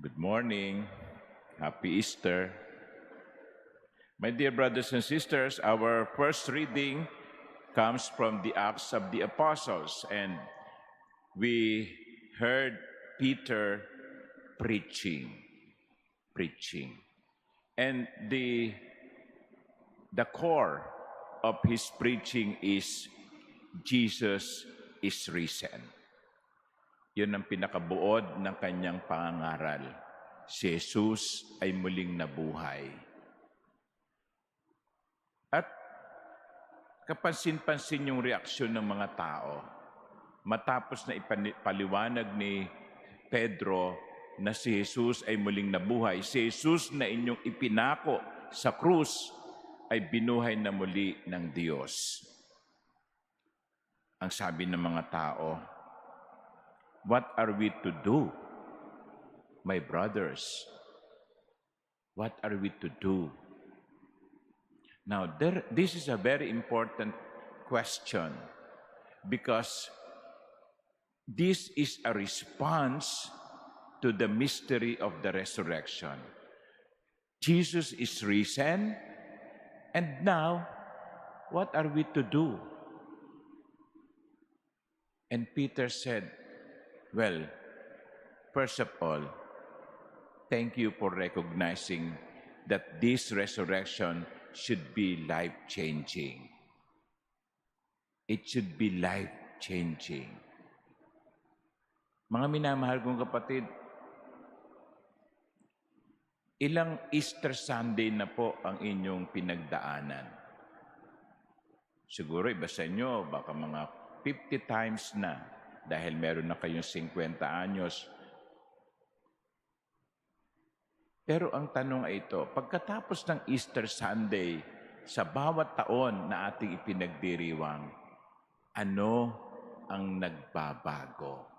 Good morning. Happy Easter. My dear brothers and sisters, our first reading comes from the Acts of the Apostles, and we heard Peter preaching. And the core of his preaching is Jesus is risen. Yun ang pinakabuod ng kanyang pangangaral. Si Jesus ay muling nabuhay. At kapansin-pansin yung reaksyon ng mga tao. Matapos na ipaliwanag ni Pedro na si Jesus ay muling nabuhay, si Jesus na inyong ipinako sa krus ay binuhay na muli ng Diyos. Ang sabi ng mga tao, what are we to do, my brothers? What are we to do? Now, this is a very important question because this is a response to the mystery of the resurrection. Jesus is risen, and now, what are we to do? And Peter said, well, first of all, thank you for recognizing that this resurrection should be life-changing. It should be life-changing. Mga minamahal kong kapatid, ilang Easter Sunday na po ang inyong pinagdaanan? Siguro iba sa inyo, baka mga 50 times na dahil meron na kayong 50 anyos. Pero ang tanong ay ito, pagkatapos ng Easter Sunday, sa bawat taon na ating ipinagdiriwang, ano ang nagbabago?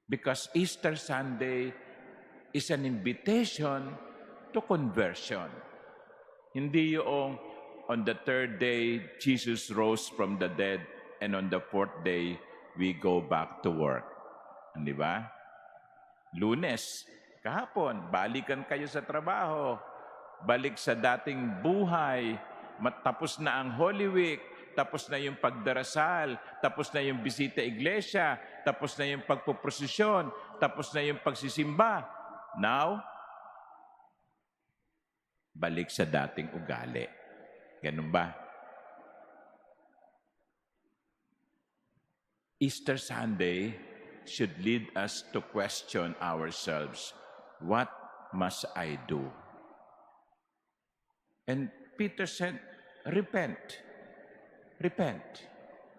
Because Easter Sunday is an invitation to conversion. Hindi yung on the third day, Jesus rose from the dead, and on the fourth day, we go back to work. Hindi ba? Lunes, kahapon, balikan kayo sa trabaho, balik sa dating buhay, matapos na ang Holy Week, tapos na yung pagdarasal, tapos na yung bisita iglesia, tapos na yung pagpuprosesyon, tapos na yung pagsisimba. Now, balik sa dating ugali. Ganun ba? Easter Sunday should lead us to question ourselves, what must I do? And Peter said, repent,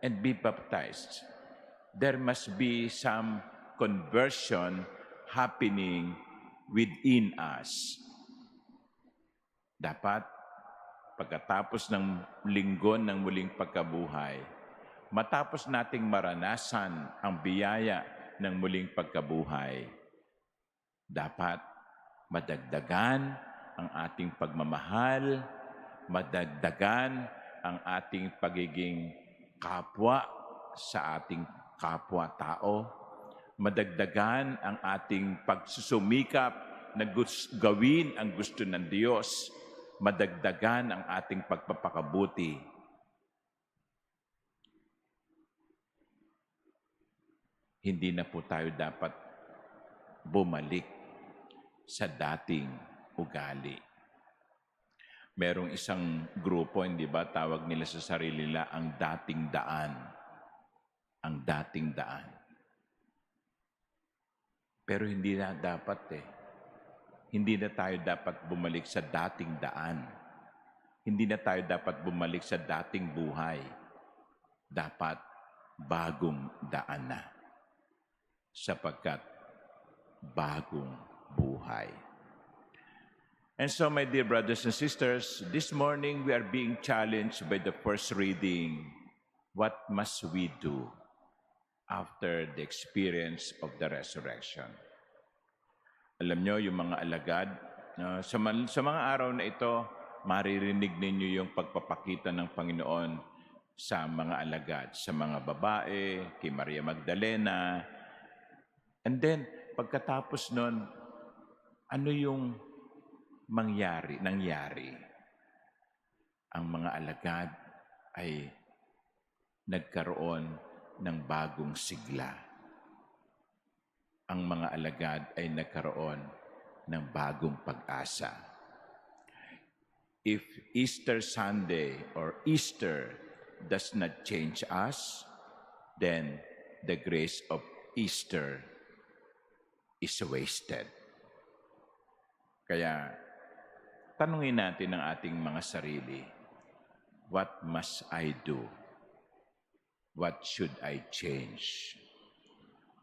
and be baptized. There must be some conversion happening within us. Dapat, pagkatapos ng linggo ng muling pagkabuhay, matapos nating maranasan ang biyaya ng muling pagkabuhay, dapat madagdagan ang ating pagmamahal, madagdagan ang ating pagiging kapwa sa ating kapwa-tao, madagdagan ang ating pagsusumikap na gawin ang gusto ng Diyos, madagdagan ang ating pagpapakabuti. Hindi na po tayo dapat bumalik sa dating ugali. Merong isang grupo, hindi ba, tawag nila sa sarili nila ang dating daan. Ang dating daan. Pero hindi na dapat Hindi na tayo dapat bumalik sa dating daan. Hindi na tayo dapat bumalik sa dating buhay. Dapat bagong daan na. Sapagkat bagong buhay. And so, my dear brothers and sisters, this morning we are being challenged by the first reading. What must we do after the experience of the resurrection? Alam nyo, yung mga alagad, sa mga araw na ito, maririnig ninyo yung pagpapakita ng Panginoon sa mga alagad, sa mga babae, kay Maria Magdalena. And then, pagkatapos nun, ano yung nangyari? Ang mga alagad ay nagkaroon ng bagong sigla. Ang mga alagad ay nagkaroon ng bagong pag-asa. If Easter Sunday or Easter does not change us, then the grace of Easter is wasted. Kaya, tanungin natin ang ating mga sarili, what must I do? What should I change?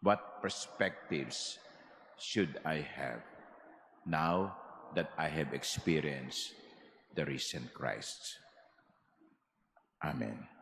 What perspectives should I have now that I have experienced the risen Christ? Amen.